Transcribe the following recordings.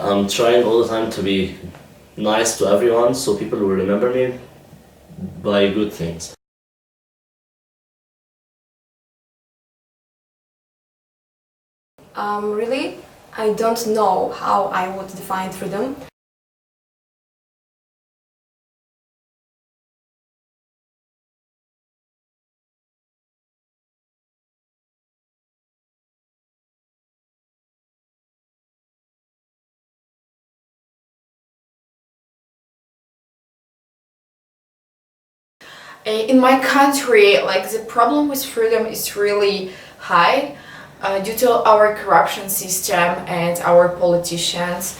I'm trying all the time to be nice to everyone so people will remember me by good things. Really, I don't know how I would define freedom. In my country, like, the problem with freedom is really high due to our corruption system and our politicians.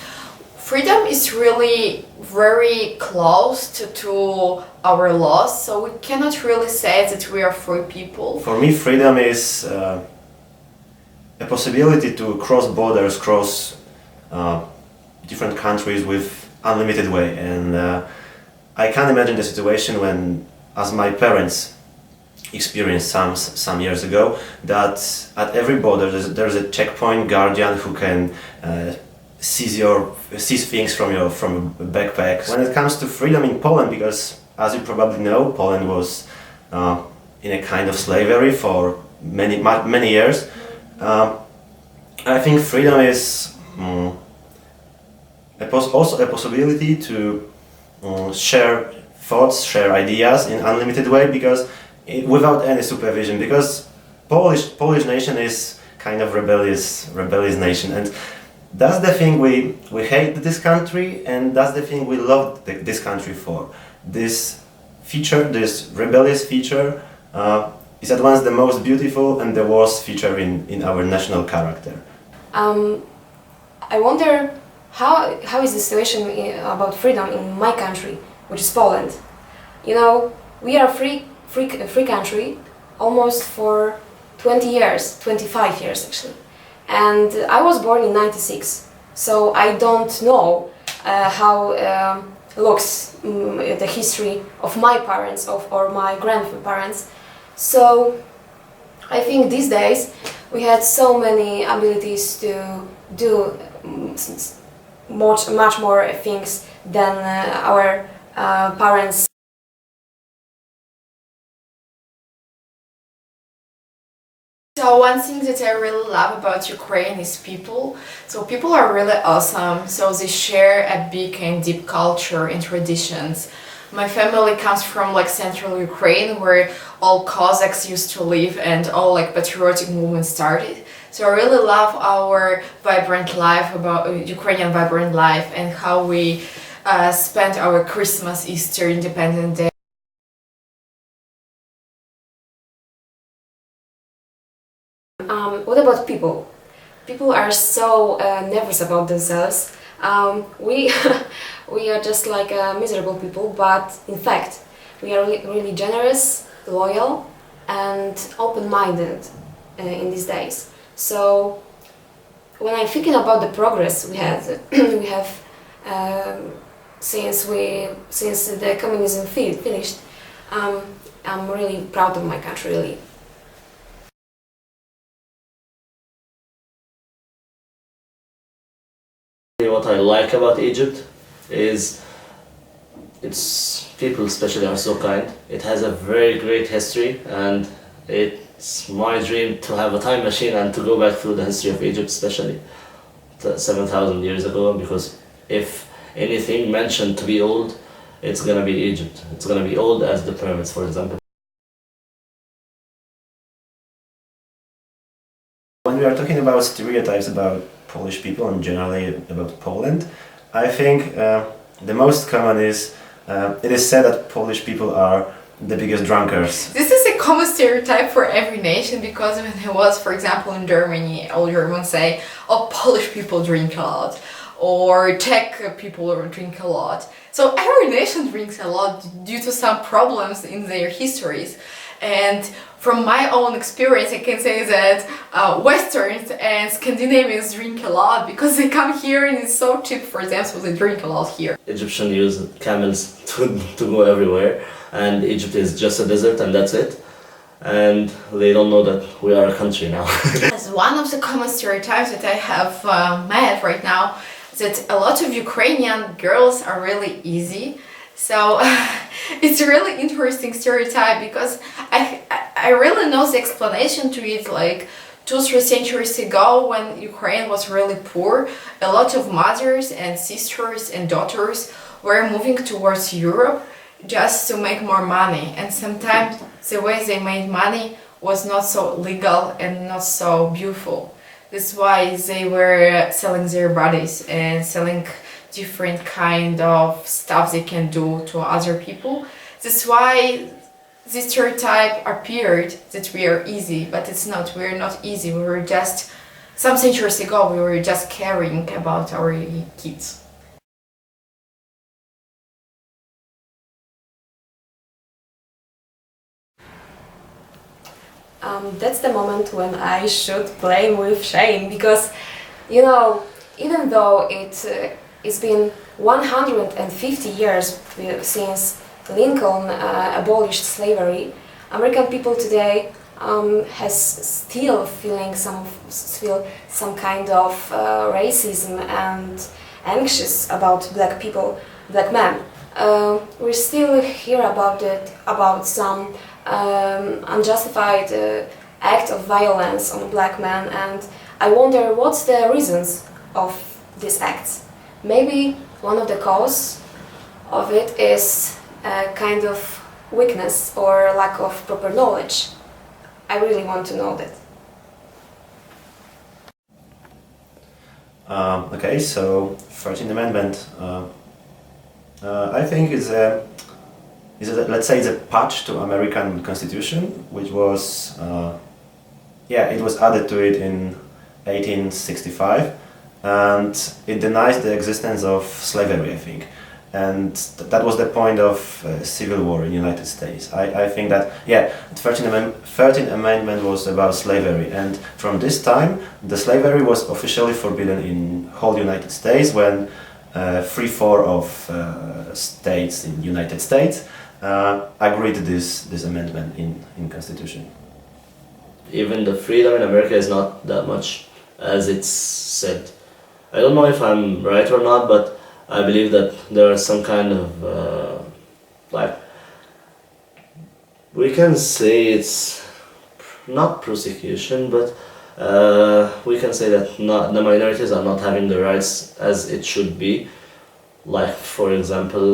Freedom is really very close to our laws, so we cannot really say that we are free people. For me, freedom is a possibility to cross borders, cross different countries with unlimited way. And I can't imagine the situation when, as my parents experienced some years ago, that at every border there's a checkpoint guardian who can seize things from your backpack. When it comes to freedom in Poland, because as you probably know, Poland was in a kind of slavery for many years. I think freedom is also a possibility to share thoughts, share ideas in unlimited way, because without any supervision, because Polish nation is kind of rebellious nation, and that's the thing we hate this country, and that's the thing we love this country for. This feature, this rebellious feature, is at once the most beautiful and the worst feature in our national character. I wonder how is the situation about freedom in my country, which is Poland. You know, we are a free country almost for 20 years, 25 years actually. And I was born in '96, so I don't know how looks the history of my parents or my grandparents. So I think these days we had so many abilities to do much more things than our parents. So one thing that I really love about Ukraine is people. So people are really awesome. So they share a big and deep culture and traditions. My family comes from like central Ukraine, where all Cossacks used to live and all like patriotic movements started. So I really love our vibrant life, about Ukrainian vibrant life, and how we spend our Christmas, Easter, Independence Day. What about people? People are so nervous about themselves. We we are just like miserable people, but in fact we are really generous, loyal, and open-minded in these days. So when I'm thinking about the progress we have since the communism finished, I'm really proud of my country, really. What I like about Egypt is its people especially are so kind. It has a very great history, and it's my dream to have a time machine and to go back through the history of Egypt, especially 7,000 years ago, because if anything mentioned to be old, it's gonna be Egypt. It's gonna be old as the pyramids, for example. When we are talking about stereotypes about Polish people and generally about Poland, I think the most common is it is said that Polish people are the biggest drunkards. This is a common stereotype for every nation, because when I was, for example, in Germany, all Germans say, oh, Polish people drink a lot, or Czech people drink a lot. So every nation drinks a lot due to some problems in their histories. And from my own experience, I can say that Westerns and Scandinavians drink a lot because they come here and it's so cheap for them, so they drink a lot here. Egyptians use camels to go everywhere, and Egypt is just a desert and that's it. And they don't know that we are a country now. As one of the common stereotypes that I have met right now, that a lot of Ukrainian girls are really easy. So it's a really interesting stereotype because I really know the explanation to it. Like 2-3 centuries ago, when Ukraine was really poor, a lot of mothers and sisters and daughters were moving towards Europe just to make more money, and sometimes the way they made money was not so legal and not so beautiful. That's why they were selling their bodies and selling different kind of stuff they can do to other people. That's why this stereotype appeared that we are easy, but it's not. We're not easy. We were just, some centuries ago, we were just caring about our kids. That's the moment when I should play with shame, because, you know, even though it's been 150 years since Lincoln abolished slavery, American people today has still feel some kind of racism and anxious about black people, black men. We still hear about some unjustified act of violence on black men, and I wonder what's the reasons of these acts. Maybe one of the cause of it is a kind of weakness or lack of proper knowledge. I really want to know that. Okay, so 13th Amendment, I think is let's say it's a patch to American Constitution, which was it was added to it in 1865, and it denies the existence of slavery, I think, and that was the point of civil war in the United States. I think that the 13th Amendment was about slavery, and from this time the slavery was officially forbidden in whole United States when 3/4 of states in the United States agreed to this amendment in Constitution. Even the freedom in America is not that much as it's said. I don't know if I'm right or not, but I believe that there are some kind of we can say it's not persecution, but we can say that the minorities are not having the rights as it should be. Like, for example,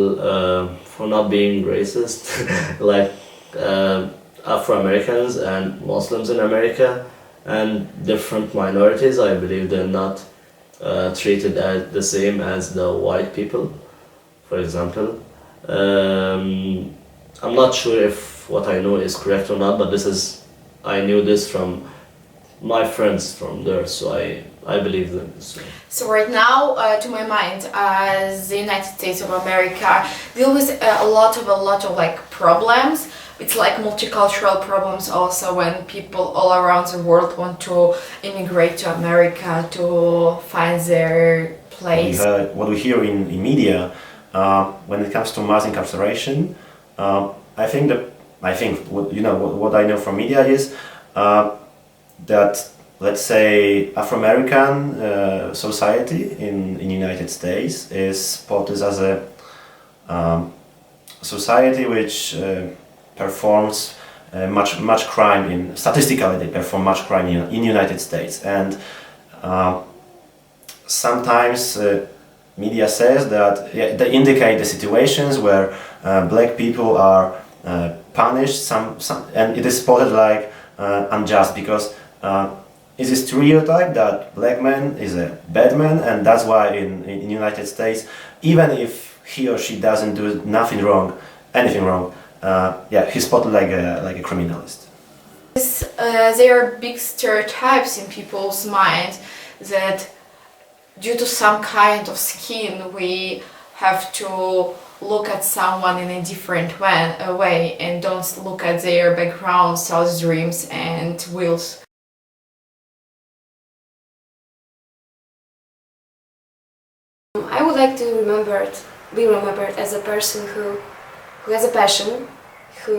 for not being racist, like Afro-Americans and Muslims in America and different minorities, I believe they're not treated as the same as the white people, for example. I'm not sure if what I know is correct or not, but I knew this from my friends from there, so I believe them. So right now, to my mind, the United States of America deal with a lot of like problems. It's like multicultural problems also, when people all around the world want to immigrate to America to find their place. What we hear in media when it comes to mass incarceration, I think what I know from media is that, let's say, Afro-American society in United States is spotted as a society which performs much crime statistically they perform much crime in United States, and sometimes media says that they indicate the situations where black people are punished, and it is spotted like unjust, because it's a stereotype that black man is a bad man, and that's why in United States, even if he or she doesn't do anything wrong, he's spotted like a criminalist. There are big stereotypes in people's mind that due to some kind of skin we have to look at someone in a different way and don't look at their background, thoughts, dreams and wills. I would like to be remembered as a person who has a passion, who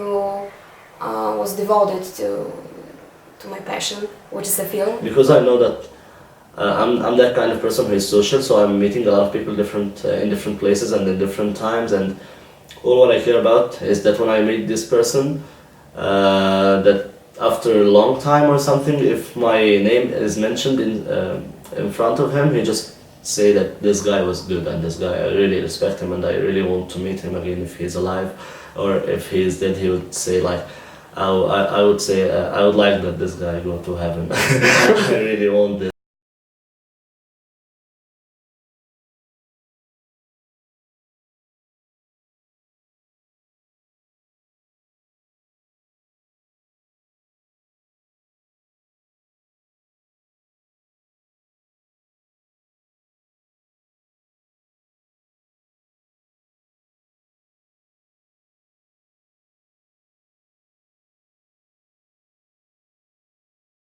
was devoted to my passion, which is the film. Because I know that I'm that kind of person who is social, so I'm meeting a lot of people in different places and in different times, and all what I care about is that when I meet this person, that after a long time or something, if my name is mentioned in front of him, he just say that this guy was good and this guy, I really respect him and I really want to meet him again if he's alive, or if he's dead, he would say like, I would say I would like that this guy go to heaven. I really want this.